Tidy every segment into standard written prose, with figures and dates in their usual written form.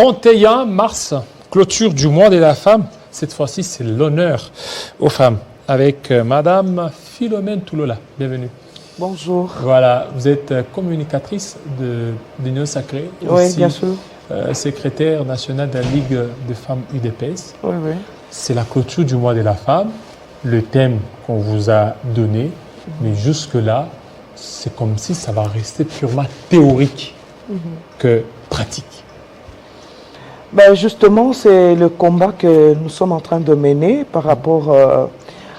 31 mars, clôture du mois de la femme. Cette fois-ci, c'est l'honneur aux femmes avec Madame Philomène Toulola. Bienvenue. Bonjour. Voilà, vous êtes communicatrice de l'Union Sacrée. Oui, aussi, bien sûr. Secrétaire nationale de la Ligue des femmes UDPS. Oui, oui. C'est la clôture du mois de la femme, le thème qu'on vous a donné, mais jusque-là, c'est comme si ça va rester purement théorique que pratique. Ben justement, c'est le combat que nous sommes en train de mener par rapport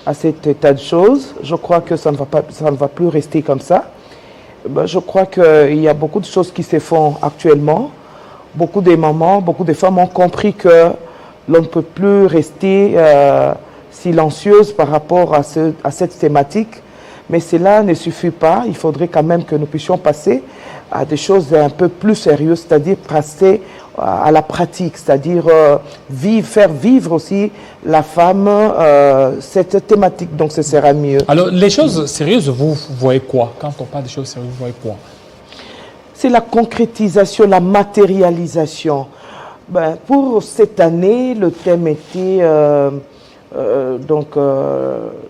à cet état de choses. Je crois que ça ne va plus rester comme ça. Ben, je crois qu'il y a beaucoup de choses qui se font actuellement. Beaucoup de mamans, beaucoup de femmes ont compris que l'on ne peut plus rester silencieuse par rapport à cette thématique. Mais cela ne suffit pas. Il faudrait quand même que nous puissions passer à des choses un peu plus sérieuses, c'est-à-dire passer à la pratique, c'est-à-dire faire vivre aussi la femme cette thématique. Donc, ce sera mieux. Alors, les choses sérieuses, vous voyez quoi? Quand on parle des choses sérieuses, vous voyez quoi? C'est la concrétisation, la matérialisation. Ben, pour cette année, le thème était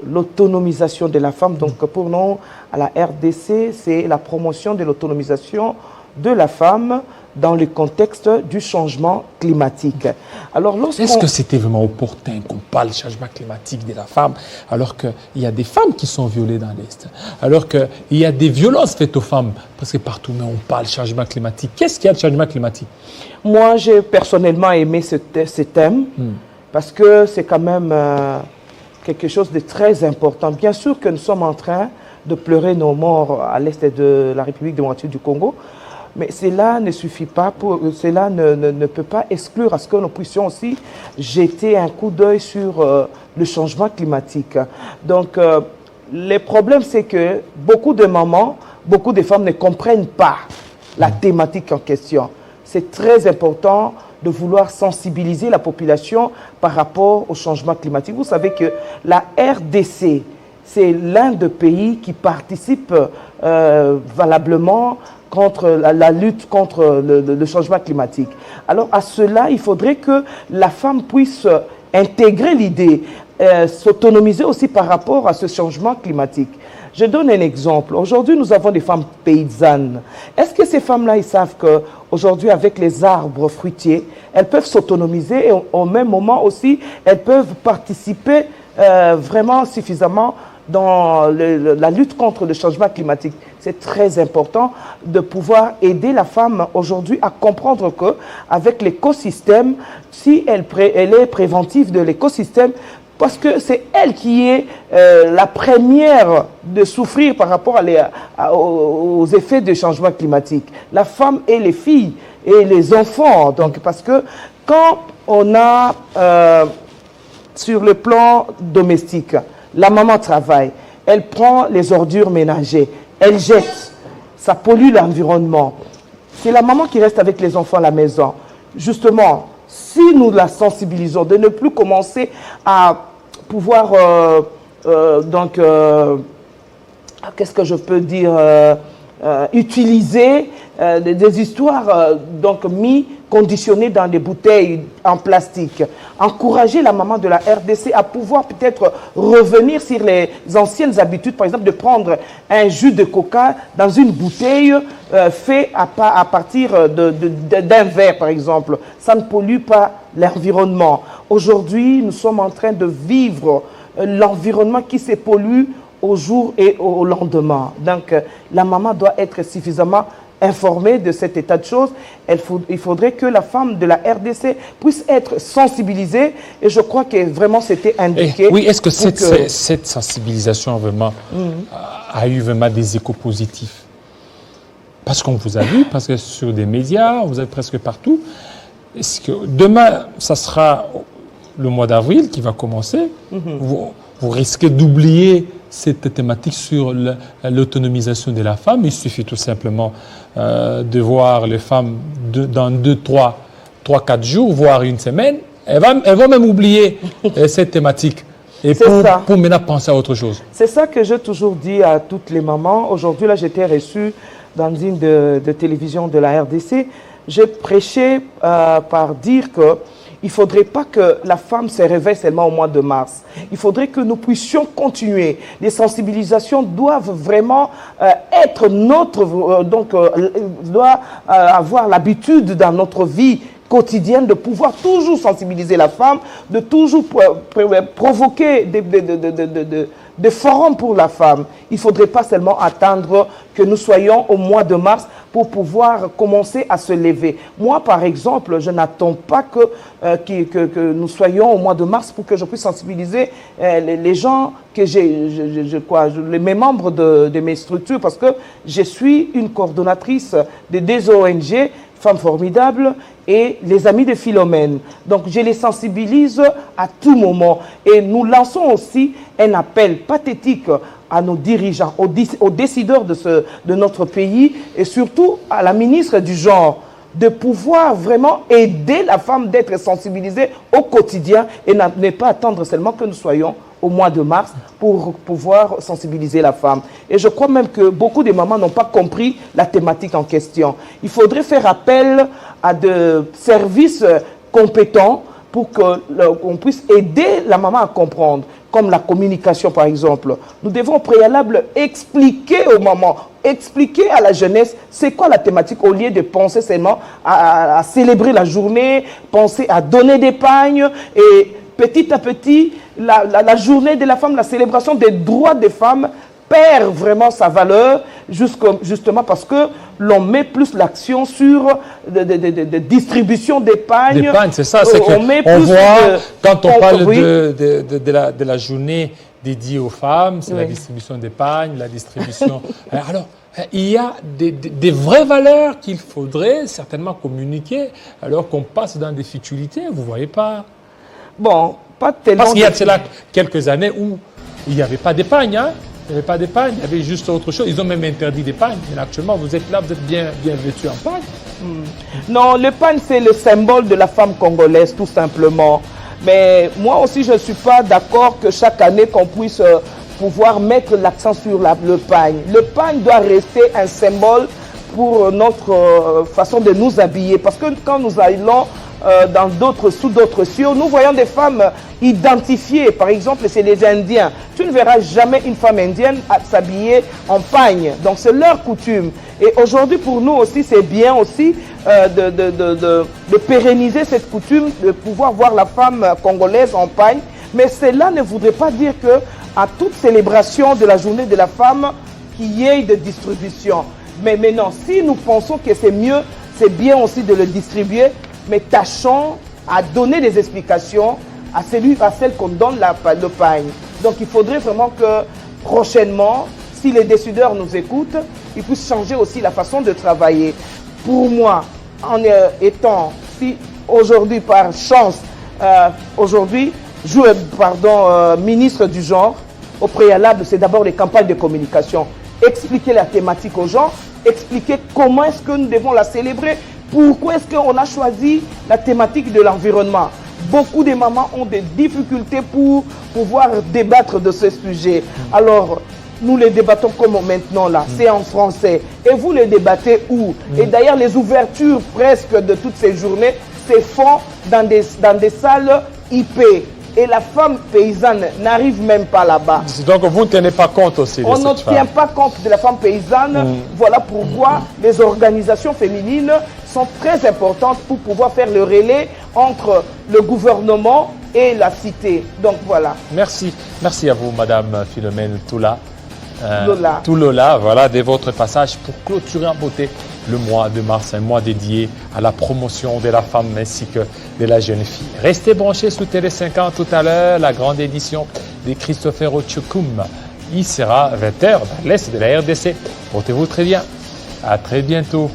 l'autonomisation de la femme. Donc pour nous, à la RDC, c'est la promotion de l'autonomisation de la femme dans le contexte du changement climatique. Alors, est-ce que c'était vraiment opportun qu'on parle du changement climatique de la femme alors qu'il y a des femmes qui sont violées dans l'Est, alors qu'il y a des violences faites aux femmes, parce que partout mais on parle du changement climatique. Qu'est-ce qu'il y a de changement climatique? Moi, j'ai personnellement aimé ce thème parce que c'est quand même quelque chose de très important. Bien sûr que nous sommes en train de pleurer nos morts à l'Est de la République démocratique du Congo, mais cela ne suffit pas, cela ne peut pas exclure à ce que nous puissions aussi jeter un coup d'œil sur le changement climatique. Donc, le problème, c'est que beaucoup de mamans, beaucoup de femmes ne comprennent pas la thématique en question. C'est très important de vouloir sensibiliser la population par rapport au changement climatique. Vous savez que la RDC, c'est l'un des pays qui participe valablement contre la lutte contre le changement climatique. Alors à cela, il faudrait que la femme puisse intégrer l'idée, s'autonomiser aussi par rapport à ce changement climatique. Je donne un exemple. Aujourd'hui, nous avons des femmes paysannes. Est-ce que ces femmes-là, ils savent qu'aujourd'hui, avec les arbres fruitiers, elles peuvent s'autonomiser et au même moment aussi, elles peuvent participer vraiment suffisamment dans la lutte contre le changement climatique. C'est très important de pouvoir aider la femme aujourd'hui à comprendre qu'avec l'écosystème, si elle est préventive de l'écosystème, parce que c'est elle qui est la première de souffrir par rapport aux effets du changement climatique. La femme et les filles et les enfants. Donc, parce que quand on a, sur le plan domestique, la maman travaille, elle prend les ordures ménagères, elle jette, ça pollue l'environnement. C'est la maman qui reste avec les enfants à la maison. Justement, si nous la sensibilisons, de ne plus commencer à pouvoir, qu'est-ce que je peux dire, utiliser des histoires conditionnées dans des bouteilles en plastique. Encourager la maman de la RDC à pouvoir peut-être revenir sur les anciennes habitudes, par exemple de prendre un jus de coca dans une bouteille fait à partir d'un verre, par exemple. Ça ne pollue pas l'environnement. Aujourd'hui, nous sommes en train de vivre l'environnement qui se pollue au jour et au lendemain. Donc, la maman doit être suffisamment informée de cet état de choses. Il faudrait que la femme de la RDC puisse être sensibilisée et je crois que vraiment c'était indiqué. Oui, est-ce que cette sensibilisation vraiment a eu vraiment des échos positifs? Parce qu'on vous a vu, parce que sur des médias, vous êtes presque partout. Est-ce que demain, ça sera le mois d'avril qui va commencer, vous risquez d'oublier cette thématique sur l'autonomisation de la femme. Il suffit tout simplement de voir les femmes dans 2, 3, 4 jours, voire une semaine. Elles vont même oublier cette thématique. Et pour maintenant penser à autre chose. C'est ça que j'ai toujours dit à toutes les mamans. Aujourd'hui, là, j'étais reçue dans une de télévision de la RDC. j'ai prêché par dire que il ne faudrait pas que la femme se réveille seulement au mois de mars. Il faudrait que nous puissions continuer. Les sensibilisations doivent vraiment être notre... doit avoir l'habitude dans notre vie quotidienne de pouvoir toujours sensibiliser la femme, de toujours provoquer des forums pour la femme. Il ne faudrait pas seulement attendre que nous soyons au mois de mars pour pouvoir commencer à se lever. Moi, par exemple, je n'attends pas que nous soyons au mois de mars pour que je puisse sensibiliser les gens que mes membres de mes structures, parce que je suis une coordonnatrice de deux ONG, Femmes Formidables et les Amis de Philomène. Donc, je les sensibilise à tout moment. Et nous lançons aussi un appel pathétique à nos dirigeants, aux décideurs de notre pays et surtout à la ministre du Genre, de pouvoir vraiment aider la femme d'être sensibilisée au quotidien et ne pas attendre seulement que nous soyons au mois de mars pour pouvoir sensibiliser la femme. Et je crois même que beaucoup de mamans n'ont pas compris la thématique en question. Il faudrait faire appel à des services compétents pour qu'on puisse aider la maman à comprendre, comme la communication par exemple. Nous devons au préalable expliquer aux mamans, expliquer à la jeunesse c'est quoi la thématique au lieu de penser seulement à célébrer la journée, penser à donner des pagnes et petit à petit, la journée de la femme, la célébration des droits des femmes perd vraiment sa valeur, justement parce que l'on met plus l'action sur de distribution d'épargne. L'épargne, c'est ça. C'est qu'on voit, quand on parle de la journée dédiée aux femmes, c'est la distribution d'épargne, la distribution... Alors, il y a des vraies valeurs qu'il faudrait certainement communiquer alors qu'on passe dans des futilités, vous ne voyez pas? Bon, pas tellement... Parce qu'il y a cela quelques années où il n'y avait pas d'épargne, hein? Il n'y avait pas d'épargne, il y avait juste autre chose. Ils ont même interdit d'épargne. Mais actuellement, vous êtes là, vous êtes bien vêtu en pagne. Non, l'épargne, c'est le symbole de la femme congolaise, tout simplement. Mais moi aussi, je ne suis pas d'accord que chaque année, qu'on puisse pouvoir mettre l'accent sur le pagne. Le pagne doit rester un symbole pour notre façon de nous habiller. Parce que quand nous allons sous d'autres cieux, nous voyons des femmes identifiées. Par exemple, c'est les Indiens. Tu ne verras jamais une femme indienne s'habiller en pagne. Donc, c'est leur coutume. Et aujourd'hui, pour nous aussi, c'est bien aussi de pérenniser cette coutume, de pouvoir voir la femme congolaise en pagne. Mais cela ne voudrait pas dire que à toute célébration de la journée de la femme, qu'il y ait de distribution. Mais maintenant, si nous pensons que c'est mieux, c'est bien aussi de le distribuer, mais tâchons à donner des explications à celle qu'on donne le pagne. Donc il faudrait vraiment que prochainement, si les décideurs nous écoutent, ils puissent changer aussi la façon de travailler. Pour moi, en étant, si aujourd'hui par chance, ministre du genre, au préalable, c'est d'abord les campagnes de communication. Expliquer la thématique aux gens, expliquer comment est-ce que nous devons la célébrer, pourquoi est-ce qu'on a choisi la thématique de l'environnement. Beaucoup de mamans ont des difficultés pour pouvoir débattre de ce sujet. Alors, nous les débattons comme maintenant là, c'est en français. Et vous les débattez où? Et d'ailleurs, les ouvertures presque de toutes ces journées se font dans des salles IP. Et la femme paysanne n'arrive même pas là-bas. Donc vous ne tenez pas compte aussi de cette femme. On ne tient pas compte de la femme paysanne. Voilà pourquoi les organisations féminines sont très importantes pour pouvoir faire le relais entre le gouvernement et la cité. Donc voilà. Merci. Merci à vous, Madame Philomène Toula. Lola, voilà, de votre passage pour clôturer en beauté le mois de mars, un mois dédié à la promotion de la femme ainsi que de la jeune fille. Restez branchés sous Télé 50 tout à l'heure, la grande édition de Christopher Tchoukoum. Il sera 20h dans l'est de la RDC. Portez-vous très bien. À très bientôt.